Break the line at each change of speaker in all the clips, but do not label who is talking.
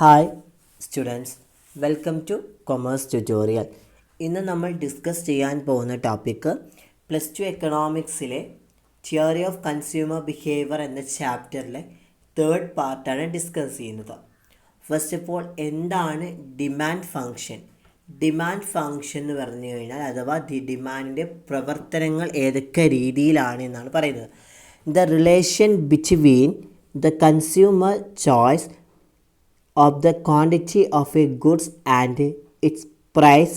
Hi students, welcome to commerce tutorial. ഇന്ന് നമ്മൾ discuss ചെയ്യാൻ പോകുന്ന ടോപ്പിക്ക് +2 എക്കണോമിക്സിലെ തിയറി ഓഫ് കൺസ്യൂമർ ബിഹേവിയർ എന്ന ചാപ്റ്ററിലെ 3rd പാർട്ടാണ് ഡിസ്കസ് ചെയ്യുന്നത്. ഫസ്റ്റ് ഓഫ് ഓൾ, എന്താണ് ഡിമാൻഡ് ഫങ്ഷൻ? ഡിമാൻഡ് ഫങ്ഷൻ എന്ന് പറഞ്ഞു കഴിഞ്ഞാൽ അഥവാ ഡിമാൻഡിൻ്റെ പ്രവർത്തനങ്ങൾ ഏതൊക്കെ രീതിയിലാണ് എന്നാണ് പറയുന്നത്. The relation between the consumer choice of the quantity of a goods and its price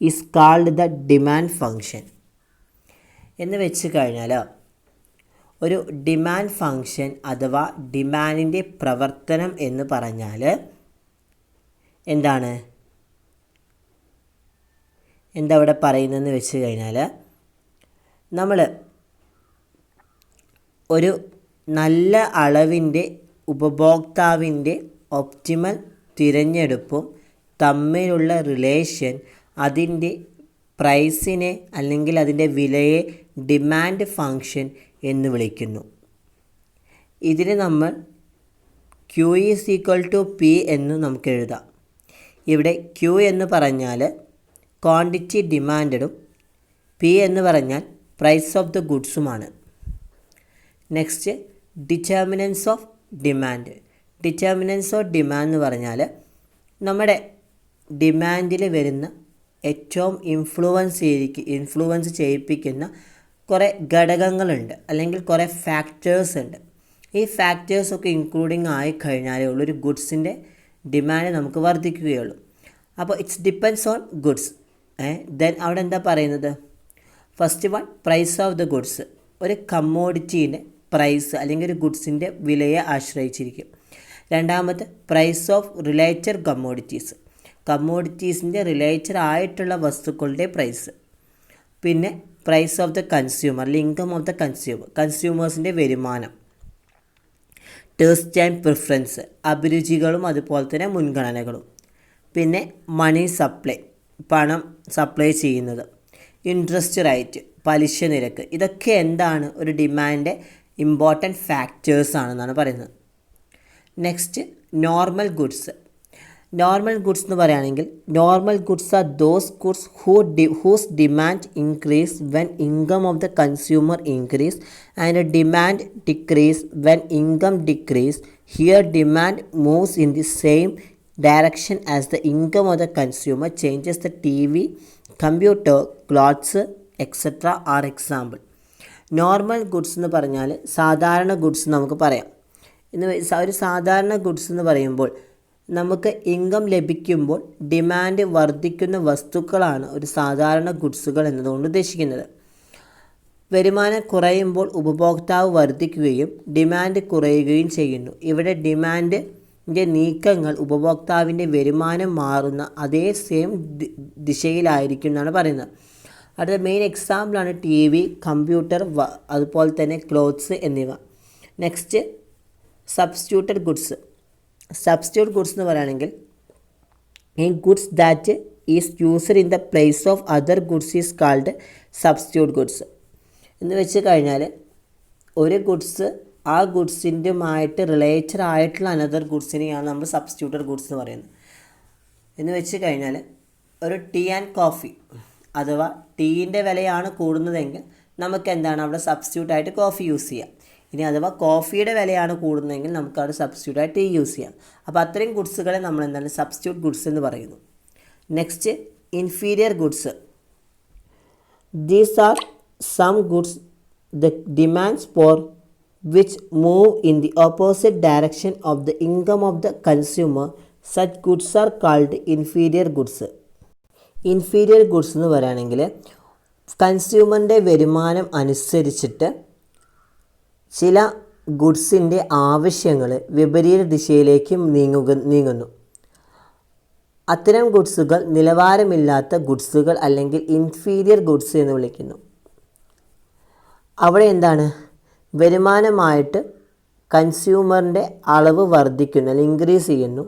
is called the demand function. എന്ന് വെച്ച് കഴിഞ്ഞാൽ ഒരു ഡിമാൻഡ് ഫങ്ഷൻ അഥവാ ഡിമാൻഡിൻ്റെ പ്രവർത്തനം എന്ന് പറഞ്ഞാൽ എന്താ ഇവിടെ പറയുന്നതെന്ന് വെച്ച് കഴിഞ്ഞാൽ നമ്മൾ ഒരു നല്ല അളവിൻ്റെ ഉപഭോക്താവിൻ്റെ ഒപ്റ്റിമൽ തിരഞ്ഞെടുപ്പും തമ്മിലുള്ള റിലേഷൻ അതിൻ്റെ പ്രൈസിനെ അല്ലെങ്കിൽ അതിൻ്റെ വിലയെ ഡിമാൻഡ് ഫങ്ഷൻ എന്ന് വിളിക്കുന്നു. ഇതിന് നമ്മൾ Q = P എന്ന് നമുക്ക് എഴുതാം. ഇവിടെ Q എന്ന് പറഞ്ഞാൽ ക്വാണ്ടിറ്റി ഡിമാൻഡും P എന്ന് പറഞ്ഞാൽ പ്രൈസ് ഓഫ് ദ ഗുഡ്സുമാണ്. Next, determinants of demand. Determinants of demand എന്ന് പറഞ്ഞാൽ നമ്മുടെ ഡിമാൻഡിൽ വരുന്ന ഏറ്റവും ഇൻഫ്ലുവൻസ് ചെയ്യിപ്പിക്കുന്ന കുറേ ഘടകങ്ങളുണ്ട്, അല്ലെങ്കിൽ കുറേ ഫാക്ടേഴ്സ് ഉണ്ട്. ഈ ഫാക്ടേഴ്സൊക്കെ ഇൻക്ലൂഡിങ് ആയിക്കഴിഞ്ഞാലേ ഉള്ളൊരു ഗുഡ്സിൻ്റെ ഡിമാൻഡ് നമുക്ക് വർദ്ധിക്കുകയുള്ളൂ. അപ്പോൾ it's depends on goods. Then അവിടെ എന്താ പറയുന്നത്? First one, price of the goods. ഒരു കമ്മോഡിറ്റീൻ്റെ പ്രൈസ് അല്ലെങ്കിൽ ഒരു ഗുഡ്സിൻ്റെ വിലയെ ആശ്രയിച്ചിരിക്കും. രണ്ടാമത്തെ, പ്രൈസ് ഓഫ് റിലേറ്റഡ് കമ്മോഡിറ്റീസിൻ്റെ റിലേറ്റഡ് ആയിട്ടുള്ള വസ്തുക്കളുടെ പ്രൈസ്. പിന്നെ പ്രൈസ് ഓഫ് ദ കൺസ്യൂമർ അല്ലെങ്കിൽ ഇൻകം ഓഫ് ദ കൺസ്യൂമേഴ്സിൻ്റെ വരുമാനം. ടേസ്റ്റ് ആൻഡ് പ്രിഫറൻസ്, അഭിരുചികളും അതുപോലെ തന്നെ മുൻഗണനകളും. പിന്നെ മണി സപ്ലൈ, പണം സപ്ലൈ ചെയ്യുന്നത്. ഇൻട്രസ്റ്റ് റേറ്റ്, പലിശ നിരക്ക്. ഇതൊക്കെ എന്താണ്? ഒരു ഡിമാൻഡ് ഇമ്പോർട്ടൻറ്റ് ഫാക്ടേഴ്സ് ആണെന്നാണ് പറയുന്നത്. Next, normal goods. Normal goods എന്ന് പറയുകയാണെങ്കിൽ normal goods are those goods whose demand increase when income of the consumer increase and demand decrease when income decrease. Here demand moves in the same direction as the income of the consumer changes. The TV, computer, clothes etcetera are example. Normal goods എന്ന് പറഞ്ഞാൽ സാധാരണ goods നമുക്ക് പറയാം. ഒരു സാധാരണ goods എന്ന് പറയുമ്പോൾ നമുക്ക് ഇൻകം ലഭിക്കുമ്പോൾ ഡിമാൻഡ് വർദ്ധിക്കുന്ന വസ്തുക്കളാണ് ഒരു സാധാരണ ഗുഡ്സുകൾ എന്നതുകൊണ്ട് ഉദ്ദേശിക്കുന്നത്. വരുമാനം കുറയുമ്പോൾ ഉപഭോക്താവ് വർദ്ധിക്കുകയും ഡിമാൻഡ് കുറയുകയും ചെയ്യുന്നു. ഇവിടെ ഡിമാൻഡിൻ്റെ നീക്കങ്ങൾ ഉപഭോക്താവിൻ്റെ വരുമാനം മാറുന്ന അതേ സെയിം ദിശയിലായിരിക്കും എന്നാണ് പറയുന്നത്. അടുത്ത മെയിൻ എക്സാമ്പിളാണ് TV, കമ്പ്യൂട്ടർ, അതുപോലെ തന്നെ ക്ലോത്ത്സ് എന്നിവ. Next, substituted goods. Substitute goods എന്ന് പറയുകയാണെങ്കിൽ ഈ goods that is used in the place of other goods is called substitute goods. എന്ന് വെച്ച് കഴിഞ്ഞാൽ ഒരു ഗുഡ്സ് ആ ഗുഡ്സിൻ്റെയുമായിട്ട് റിലേറ്റഡ് ആയിട്ടുള്ള അനദർ ഗുഡ്സിനെയാണ് നമ്മൾ സബ്സ്റ്റിറ്റ്യൂട്ടഡ് ഗുഡ്സ് എന്ന് പറയുന്നത്. എന്ന് വെച്ച് കഴിഞ്ഞാൽ ഒരു ടീ ആൻഡ് കോഫി അഥവാ ടീയിൻ്റെ വിലയാണ് കൂടുന്നതെങ്കിൽ നമുക്ക് എന്താണ് അവിടെ സബ്സ്റ്റിറ്റ്യൂട്ടായിട്ട് കോഫി യൂസ് ചെയ്യാം. ഇനി അഥവാ കോഫിയുടെ വിലയാണ് കൂടുന്നതെങ്കിൽ നമുക്ക് അവിടെ സബ്സ്റ്റിറ്റ്യൂട്ടായിട്ട് ടീ യൂസ് ചെയ്യാം. അപ്പോൾ അത്രയും ഗുഡ്സുകളെ നമ്മൾ എന്താണ് സബ്സ്റ്റിറ്റ്യൂട്ട് ഗുഡ്സ് എന്ന് പറയുന്നു. Next, inferior goods. These are some goods the demands for which move in the opposite direction of the income of the consumer. Such goods are called inferior goods. Inferior goods എന്ന് പറയുകയാണെങ്കിൽ കൺസ്യൂമറിൻ്റെ വരുമാനം അനുസരിച്ചിട്ട് ചില ഗുഡ്സിൻ്റെ ആവശ്യങ്ങൾ വിപരീത ദിശയിലേക്ക് നീങ്ങുന്നു. അത്തരം ഗുഡ്സുകൾ നിലവാരമില്ലാത്ത ഗുഡ്സുകൾ അല്ലെങ്കിൽ ഇൻഫീരിയർ ഗുഡ്സ് എന്ന് വിളിക്കുന്നു. അവിടെ എന്താണ്? വരുമാനമായിട്ട് കൺസ്യൂമറിൻ്റെ അളവ് വർദ്ധിക്കുന്നു അല്ലെങ്കിൽ ഇൻക്രീസ് ചെയ്യുന്നു.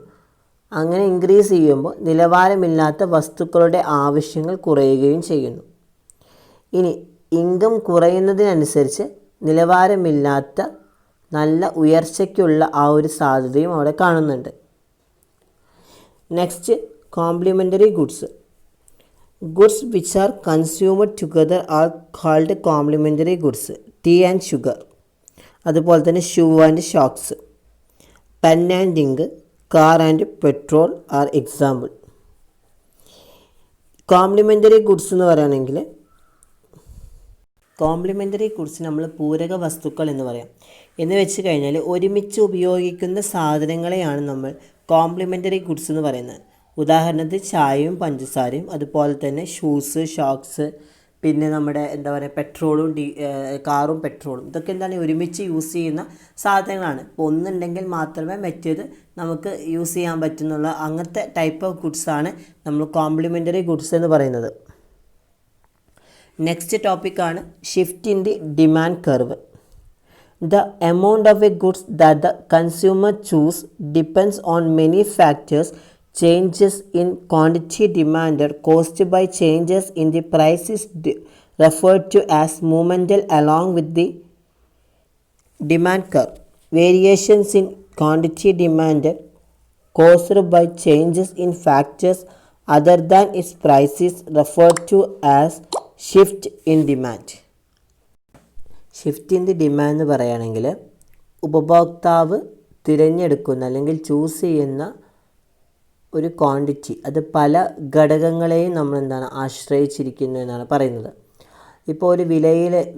അങ്ങനെ ഇൻക്രീസ് ചെയ്യുമ്പോൾ നിലവാരമില്ലാത്ത വസ്തുക്കളുടെ ആവശ്യങ്ങൾ കുറയുകയും ചെയ്യുന്നു. ഇനി ഇൻകം കുറയുന്നതിനനുസരിച്ച് നിലവാരമില്ലാത്ത നല്ല ഉയർച്ചയ്ക്കുള്ള ആ ഒരു സാധ്യതയും അവിടെ കാണുന്നുണ്ട്. Next complementary goods. Goods which are consumed together are called complementary goods. Tea and sugar, അതുപോലെ തന്നെ shoe and socks, pen and ink, car and petrol are example. Complementary goods എന്ന് പറയുകയാണെങ്കിൽ കോംപ്ലിമെൻ്ററി ഗുഡ്സ് നമ്മൾ പൂരക വസ്തുക്കൾ എന്ന് പറയാം. എന്ന് വെച്ച് കഴിഞ്ഞാൽ ഒരുമിച്ച് ഉപയോഗിക്കുന്ന സാധനങ്ങളെയാണ് നമ്മൾ കോംപ്ലിമെൻ്ററി ഗുഡ്സ് എന്ന് പറയുന്നത്. ഉദാഹരണത്തിന് ചായയും പഞ്ചസാരയും, അതുപോലെ തന്നെ ഷൂസ്, ഷോക്സ്, പിന്നെ നമ്മുടെ എന്താ പറയുക പെട്രോളും കാറും പെട്രോളും, ഇതൊക്കെ എന്താണ് ഒരുമിച്ച് യൂസ് ചെയ്യുന്ന സാധനങ്ങളാണ്. ഇപ്പോൾ ഒന്നുണ്ടെങ്കിൽ മാത്രമേ മറ്റേത് നമുക്ക് യൂസ് ചെയ്യാൻ പറ്റുന്നുള്ള അങ്ങനത്തെ ടൈപ്പ് ഓഫ് ഗുഡ്സാണ് നമ്മൾ കോംപ്ലിമെൻ്ററി ഗുഡ്സ് എന്ന് പറയുന്നത്. നെക്സ്റ്റ് ടോപ്പിക്കാണ് shift in the demand curve. The amount of a goods that the consumer choose depends on many factors. Changes in quantity demanded caused by changes in the price is referred to as momental along with the demand curve. Variations in quantity demanded caused by changes in factors other than its price is referred to as shift in demand. Shift in the demand എന്ന് പറയുകയാണെങ്കിൽ ഉപഭോക്താവ് തിരഞ്ഞെടുക്കുന്ന അല്ലെങ്കിൽ choose ചെയ്യുന്ന ഒരു quantity അത് പല ഘടകങ്ങളെയും നമ്മൾ എന്താണ് ആശ്രയിച്ചിരിക്കുന്നു എന്നാണ് പറയുന്നത്. ഇപ്പോൾ ഒരു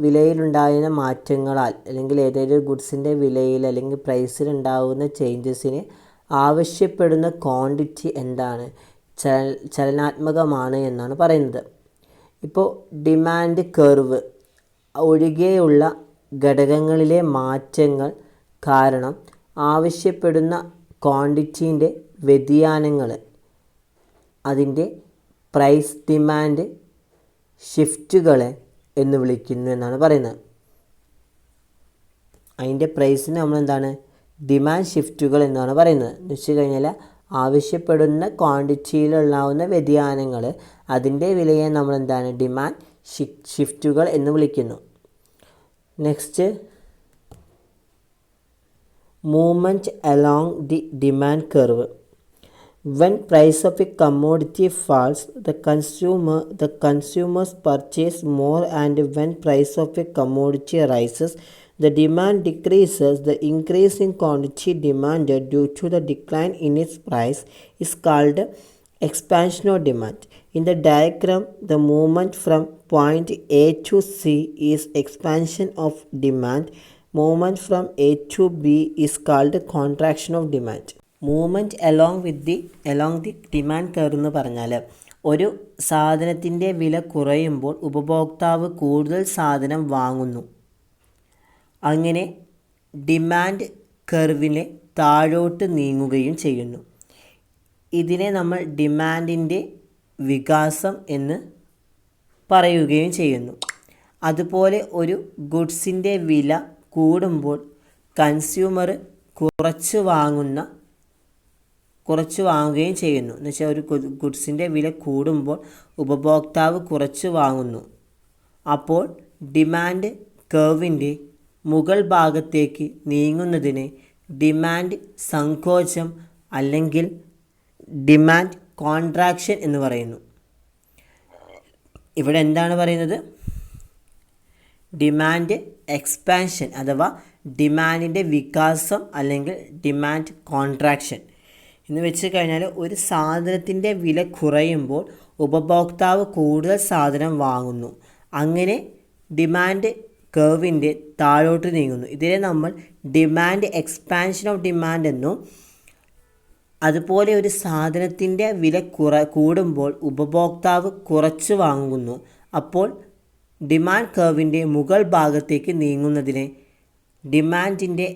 വിലയിലുണ്ടാകുന്ന മാറ്റങ്ങളാൽ അല്ലെങ്കിൽ ഏതെങ്കിലും ഗുഡ്സിൻ്റെ വിലയിൽ അല്ലെങ്കിൽ പ്രൈസിലുണ്ടാകുന്ന ചേഞ്ചസിന് ആവശ്യപ്പെടുന്ന ക്വാണ്ടിറ്റി എന്താണ്, ചലനാത്മകമാണ് എന്നാണ് പറയുന്നത്. ഇപ്പോൾ ഡിമാൻഡ് കർവ് ഒഴികെയുള്ള ഘടകങ്ങളിലെ മാറ്റങ്ങൾ കാരണം ആവശ്യപ്പെടുന്ന ക്വാണ്ടിറ്റീൻ്റെ വ്യതിയാനങ്ങൾ അതിൻ്റെ പ്രൈസ് ഡിമാൻഡ് ഷിഫ്റ്റുകളെ എന്ന് വിളിക്കുന്നു എന്നാണ് പറയുന്നത്. അതിൻ്റെ പ്രൈസിന് നമ്മളെന്താണ് ഡിമാൻഡ് ഷിഫ്റ്റുകൾ എന്നാണ് പറയുന്നത്. എന്ന് വെച്ച് കഴിഞ്ഞാൽ ആവശ്യപ്പെടുന്ന ക്വാണ്ടിറ്റിയിലുണ്ടാവുന്ന വ്യതിയാനങ്ങൾ അതിൻ്റെ വിലയെ നമ്മളെന്താണ് ഡിമാൻഡ് ഷിഫ്റ്റുകൾ എന്ന് വിളിക്കുന്നു. Next movement along the demand curve. When price of a commodity falls, the consumers purchase more, and when price of a commodity rises, the demand decreases. The increase in quantity demanded due to the decline in its price is called expansion of demand. In the diagram, the movement from point A to C is expansion of demand. Movement from A to B is called contraction of demand. Movement along the demand curve എന്ന് പറഞ്ഞാൽ ഒരു സാധനത്തിൻ്റെ വില കുറയുമ്പോൾ ഉപഭോക്താവ് കൂടുതൽ സാധനം വാങ്ങുന്നു. അങ്ങനെ ഡിമാൻഡ് കർവിനെ താഴോട്ട് നീങ്ങുകയും ചെയ്യുന്നു. ഇതിനെ നമ്മൾ ഡിമാൻഡിൻ്റെ വികാസം എന്ന് പറയുകയും ചെയ്യുന്നു. അതുപോലെ ഒരു ഗുഡ്സിൻ്റെ വില കൂടുമ്പോൾ കൺസ്യൂമർ കുറച്ച് വാങ്ങുകയും ചെയ്യുന്നു. എന്ന് വെച്ചാൽ ഒരു ഗുഡ്സിൻ്റെ വില കൂടുമ്പോൾ ഉപഭോക്താവ് കുറച്ച് വാങ്ങുന്നു. അപ്പോൾ ഡിമാൻഡ് കർവിൻ്റെ മുകൾ ഭാഗത്തേക്ക് നീങ്ങുന്നതിന് ഡിമാൻഡ് സങ്കോചം അല്ലെങ്കിൽ ഡിമാൻഡ് കോൺട്രാക്ഷൻ എന്ന് പറയുന്നു. ഇവിടെ എന്താണ് പറയുന്നത്? ഡിമാൻഡ് എക്സ്പാൻഷൻ അഥവാ ഡിമാൻഡിൻ്റെ വികാസം അല്ലെങ്കിൽ ഡിമാൻഡ് കോൺട്രാക്ഷൻ എന്ന് വെച്ച് കഴിഞ്ഞാൽ ഒരു സാധനത്തിൻ്റെ വില കുറയുമ്പോൾ ഉപഭോക്താവ് കൂടുതൽ സാധനം വാങ്ങുന്നു. അങ്ങനെ ഡിമാൻഡ് കർവിൻ്റെ താഴോട്ട് നീങ്ങുന്നു. ഇതിനെ നമ്മൾ ഡിമാൻഡ് എക്സ്പാൻഷൻ ഓഫ് ഡിമാൻഡ് എന്നും അതുപോലെ ഒരു സാധനത്തിൻ്റെ വില കൂടുമ്പോൾ ഉപഭോക്താവ് കുറച്ച് വാങ്ങുന്നു. അപ്പോൾ ഡിമാൻഡ് കർവിൻ്റെ മുകൾ ഭാഗത്തേക്ക് നീങ്ങുന്നതിനെ ഡിമാൻഡിൻ്റെ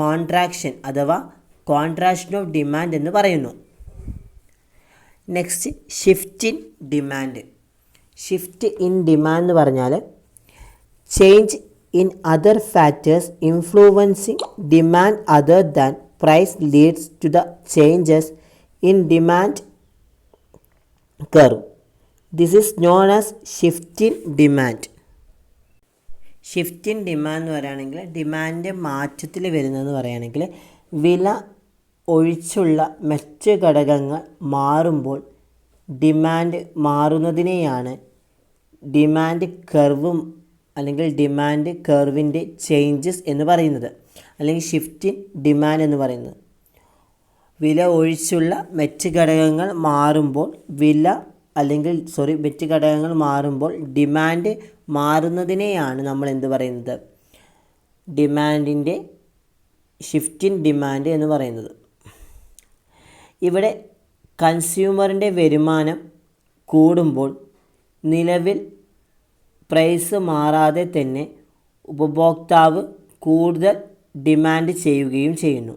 കോൺട്രാക്ഷൻ അഥവാ കോൺട്രാക്ഷൻ ഓഫ് ഡിമാൻഡ് എന്ന് പറയുന്നു. Next shift in demand. Shift in demand എന്ന് പറഞ്ഞാൽ change in other factors influencing demand other than price leads to the changes in demand curve. This is known as shift in demand. Shift in demand എന്ന് പറയുകയാണെങ്കിൽ demand മാറ്റത്തിൽ വരുന്നതെന്ന് പറയുകയാണെങ്കിൽ വില ഒഴിച്ചുള്ള മറ്റ് ഘടകങ്ങൾ മാറുമ്പോൾ ഡിമാൻഡ് മാറുന്നതിനെയാണ് ഡിമാൻഡ് കർവും അല്ലെങ്കിൽ ഡിമാൻഡ് കർവിൻ്റെ ചേഞ്ചസ് എന്ന് പറയുന്നത്, അല്ലെങ്കിൽ ഷിഫ്റ്റ് ഇൻ ഡിമാൻഡ് എന്ന് പറയുന്നത്. വില ഒഴിച്ചുള്ള മറ്റ് ഘടകങ്ങൾ മാറുമ്പോൾ മറ്റ് ഘടകങ്ങൾ മാറുമ്പോൾ ഡിമാൻഡ് മാറുന്നതിനെയാണ് നമ്മൾ എന്ത് പറയുന്നത്, ഡിമാൻഡിൻ്റെ ഷിഫ്റ്റ് ഇൻ ഡിമാൻഡ് എന്ന് പറയുന്നത്. ഇവിടെ കൺസ്യൂമറിൻ്റെ വരുമാനം കൂടുമ്പോൾ നിലവിൽ പ്രൈസ് മാറാതെ തന്നെ ഉപഭോക്താവ് കൂടുതൽ ഡിമാൻഡ് ചെയ്യുകയും ചെയ്യുന്നു.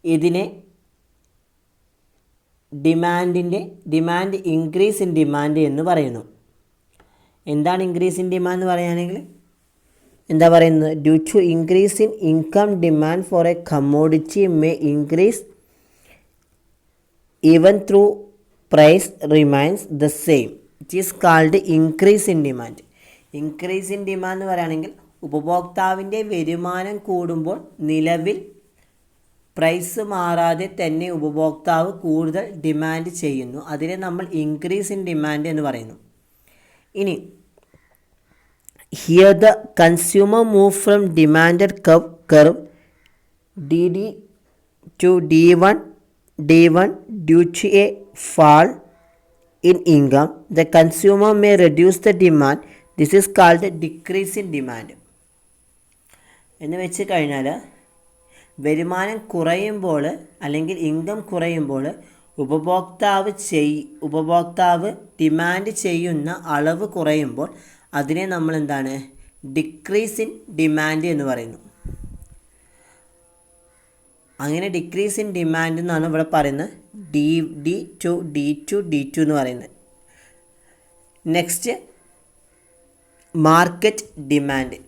ഇതിനെ ഡിമാൻഡ് ഇൻക്രീസ് ഇൻ ഡിമാൻഡ് എന്ന് പറയുന്നു. എന്താണ് ഇൻക്രീസ് ഇൻ ഡിമാൻഡ് എന്ന് പറയുകയാണെങ്കിൽ എന്താ പറയുന്നത്, due to increase in income demand for a commodity may increase even through price remains the same. It is called increase in demand. Increase in demand എന്ന് പറയുകയാണെങ്കിൽ ഉപഭോക്താവിൻ്റെ വരുമാനം കൂടുമ്പോൾ നിലവിൽ പ്രൈസ് മാറാതെ തന്നെ ഉപഭോക്താവ് കൂടുതൽ ഡിമാൻഡ് ചെയ്യുന്നു. അതിനെ നമ്മൾ ഇൻക്രീസ് ഇൻ ഡിമാൻഡ് എന്ന് പറയുന്നു. ഇനി here the consumer move from demanded curve DD to D1 due to a fall in income. The consumer may reduce the demand. This is called a decrease in demand. എന്ന് വെച്ച് കഴിഞ്ഞാൽ വരുമാനം കുറയുമ്പോൾ അല്ലെങ്കിൽ income കുറയുമ്പോൾ ഉപഭോക്താവ് ഡിമാൻഡ് ചെയ്യുന്ന അളവ് കുറയുമ്പോൾ അതിനെ നമ്മൾ എന്താണ്, ഡിക്രീസ് ഇൻ ഡിമാൻഡ് എന്ന് പറയുന്നു. അങ്ങനെ ഡിക്രീസ് ഇൻ ഡിമാൻഡ് എന്നാണ് ഇവിടെ പറയുന്നത്, D2 എന്ന് പറയുന്നത്. Next market demand.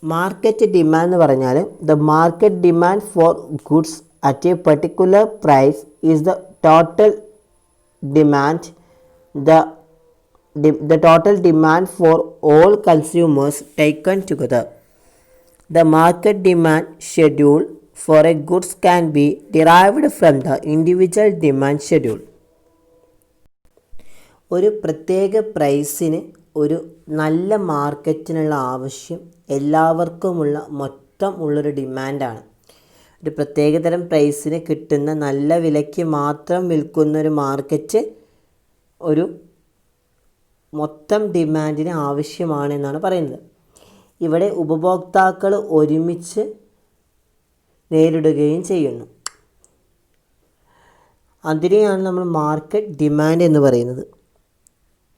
Market demand എന്ന് പറഞ്ഞാൽ the market demand for goods at a particular price is the total demand the total demand for all consumers taken together. The market demand schedule for a goods can be derived from the individual demand schedule. ഒരു പ്രത്യേക പ്രൈസിന് ഒരു നല്ല മാർക്കറ്റിനുള്ള ആവശ്യം എല്ലാവർക്കുമുള്ള മൊത്തം ഉള്ളൊരു ഡിമാൻഡാണ്. ഒരു പ്രത്യേകതരം പ്രൈസിന് കിട്ടുന്ന നല്ല വിലയ്ക്ക് മാത്രം വിൽക്കുന്ന ഒരു മാർക്കറ്റ് ഒരു മൊത്തം ഡിമാൻഡിന് ആവശ്യമാണെന്നാണ് പറയുന്നത്. ഇവിടെ ഉപഭോക്താക്കൾ ഒരുമിച്ച് നേരിടുകയും ചെയ്യുന്നു. അതിനെയാണ് നമ്മൾ മാർക്കറ്റ് ഡിമാൻഡ് എന്ന് പറയുന്നത്.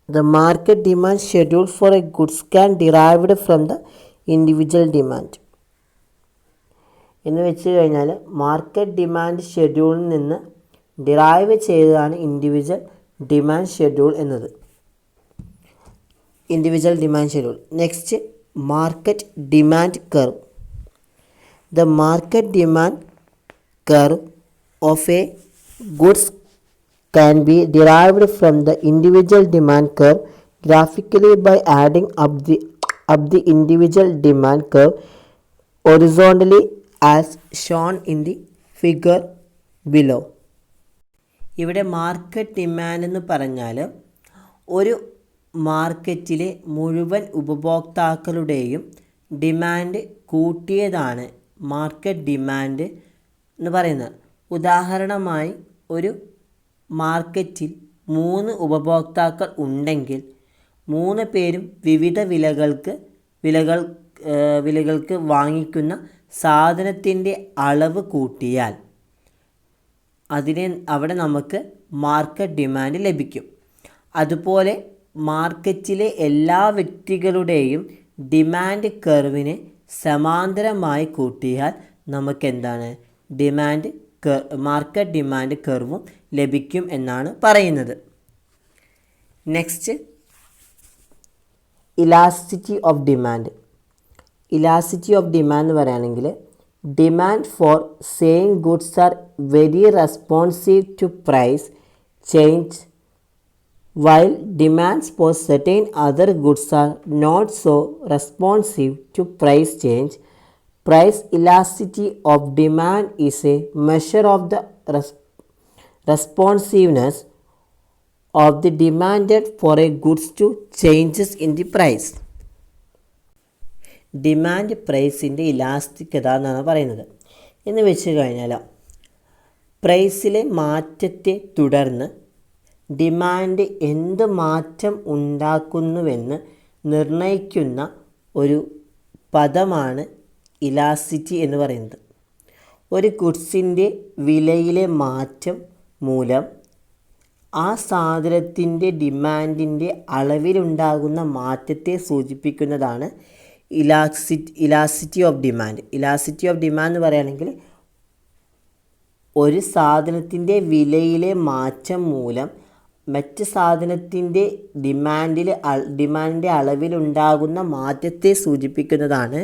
The market demand schedule for a goods can derived from the individual demand. എന്ന് വെച്ച് കഴിഞ്ഞാൽ മാർക്കറ്റ് ഡിമാൻഡ് ഷെഡ്യൂളിൽ നിന്ന് ഡിറൈവ് ചെയ്തതാണ് ഇൻഡിവിജ്വൽ ഡിമാൻഡ് ഷെഡ്യൂൾ എന്നത്. Individual demand schedule. Next market demand curve. The market demand curve of a goods can be derived from the individual demand curve graphically by adding up the individual demand curve horizontally as shown in the figure below. ഇവിടെ market demand എന്ന് പറഞ്ഞാൽ ഒരു മാർക്കറ്റിലെ മുഴുവൻ ഉപഭോക്താക്കളുടെയും demand കൂട്ടിയതാണ് market demand എന്ന് പറയുന്നത്. ഉദാഹരണമായി ഒരു മാർക്കറ്റിൽ 3 ഉപഭോക്താക്കൾ ഉണ്ടെങ്കിൽ 3 പേരും വിവിധ വിലകൾക്ക് വാങ്ങിക്കുന്ന സാധനത്തിൻ്റെ അളവ് കൂട്ടിയാൽ അവിടെ നമുക്ക് മാർക്കറ്റ് ഡിമാൻഡ് ലഭിക്കും. അതുപോലെ മാർക്കറ്റിലെ എല്ലാ വ്യക്തികളുടെയും ഡിമാൻഡ് കർവിനെ സമാന്തരമായി കൂട്ടിയാൽ നമുക്കെന്താണ്, മാർക്കറ്റ് ഡിമാൻഡ് കർവും ലഭിക്കും എന്നാണ് പറയുന്നത്. Next elasticity of demand. Elasticity of demand എന്ന് പറയുകയാണെങ്കിൽ demand for same goods are very responsive to price change while demands for certain other goods are not so responsive to price change. Price elasticity of demand is a measure of the responsiveness of the demanded for a goods to changes in the price. Demand പ്രൈസിൻ്റെ ഇലാസ്റ്റിക്കത എന്നാണ് പറയുന്നത്. എന്ന് വെച്ച് കഴിഞ്ഞാൽ പ്രൈസിലെ മാറ്റത്തെ തുടർന്ന് demand എന്ത് മാറ്റം ഉണ്ടാക്കുന്നുവെന്ന് നിർണ്ണയിക്കുന്ന ഒരു പദമാണ് ഇലാസ്റ്റിറ്റി എന്ന് പറയുന്നത്. ഒരു ഗുഡ്സിൻ്റെ വിലയിലെ മാറ്റം മൂലം ആ സാധനത്തിൻ്റെ ഡിമാൻഡിൻ്റെ അളവിലുണ്ടാകുന്ന മാറ്റത്തെ സൂചിപ്പിക്കുന്നതാണ് elasticity of demand. Elasticity of demand എന്ന് പറയുകയാണെങ്കിൽ ഒരു സാധനത്തിൻ്റെ മാറ്റം മൂലം മറ്റ് സാധനത്തിൻ്റെ ഡിമാൻഡിൻ്റെ അളവിലുണ്ടാകുന്ന മാറ്റത്തെ സൂചിപ്പിക്കുന്നതാണ്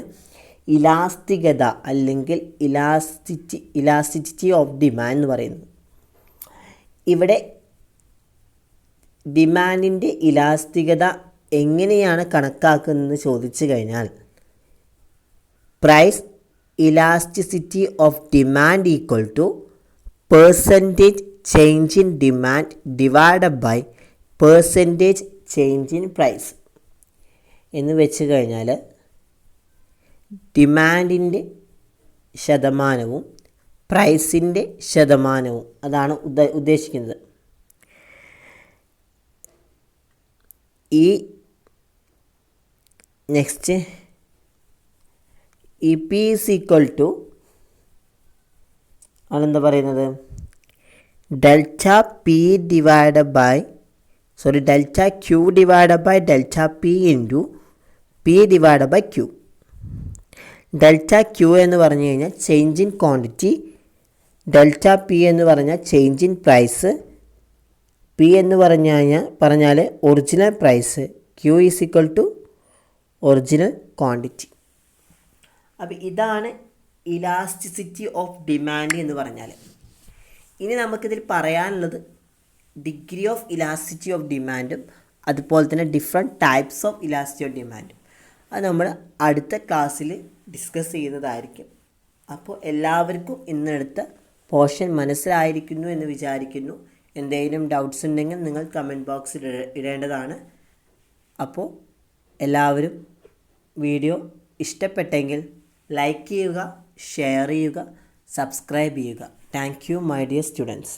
ഇലാസ്തികത അല്ലെങ്കിൽ ഇലാസ്റ്റിറ്റി ഓഫ് ഡിമാൻഡ് എന്ന് പറയുന്നത്. ഇവിടെ ഡിമാൻഡിൻ്റെ ഇലാസ്തികത എങ്ങനെയാണ് കണക്കാക്കുന്നതെന്ന് ചോദിച്ചു കഴിഞ്ഞാൽ price elasticity of demand equal to percentage change in demand divided by percentage change in price എന്ന് വെച്ച് കഴിഞ്ഞാൽ ഡിമാൻഡിൻ്റെ ശതമാനവും പ്രൈസിൻ്റെ ശതമാനവും അതാണ് ഉദ്ദേശിക്കുന്നത്. ഈ നെക്സ്റ്റ് ഈ പി ഈസ് ഈക്വൽ ടു ആണെന്താ പറയുന്നത് delta P divided by delta Q divided by delta P into P divided by Q. Delta Q എന്ന് പറഞ്ഞു കഴിഞ്ഞാൽ change in quantity, delta P എന്ന് പറഞ്ഞാൽ ചേഞ്ച് ഇൻ പ്രൈസ്, പി എന്ന് പറഞ്ഞാൽ original price, Q is equal to original quantity. അപ്പോൾ ഇതാണ് elasticity of demand എന്ന് പറഞ്ഞാൽ. ഇനി നമുക്കിതിൽ പറയാനുള്ളത് ഡിഗ്രി ഓഫ് ഇലാസ്റ്റിറ്റി ഓഫ് ഡിമാൻഡും അതുപോലെ തന്നെ different types of elasticity of ഡിമാൻഡും അത് നമ്മൾ അടുത്ത ക്ലാസ്സിൽ ഡിസ്കസ് ചെയ്യുന്നതായിരിക്കും. അപ്പോൾ എല്ലാവർക്കും ഇന്നെടുത്ത പോർഷൻ മനസ്സിലായിരിക്കുന്നു എന്ന് വിചാരിക്കുന്നു. എന്തെങ്കിലും ഡൗട്ട്സ് ഉണ്ടെങ്കിൽ നിങ്ങൾ കമൻറ്റ് ബോക്സിൽ ഇടേണ്ടതാണ്. അപ്പോൾ എല്ലാവരും വീഡിയോ ഇഷ്ടപ്പെട്ടെങ്കിൽ ലൈക്ക് ചെയ്യുക, ഷെയർ ചെയ്യുക, സബ്സ്ക്രൈബ് ചെയ്യുക. Thank you my dear students.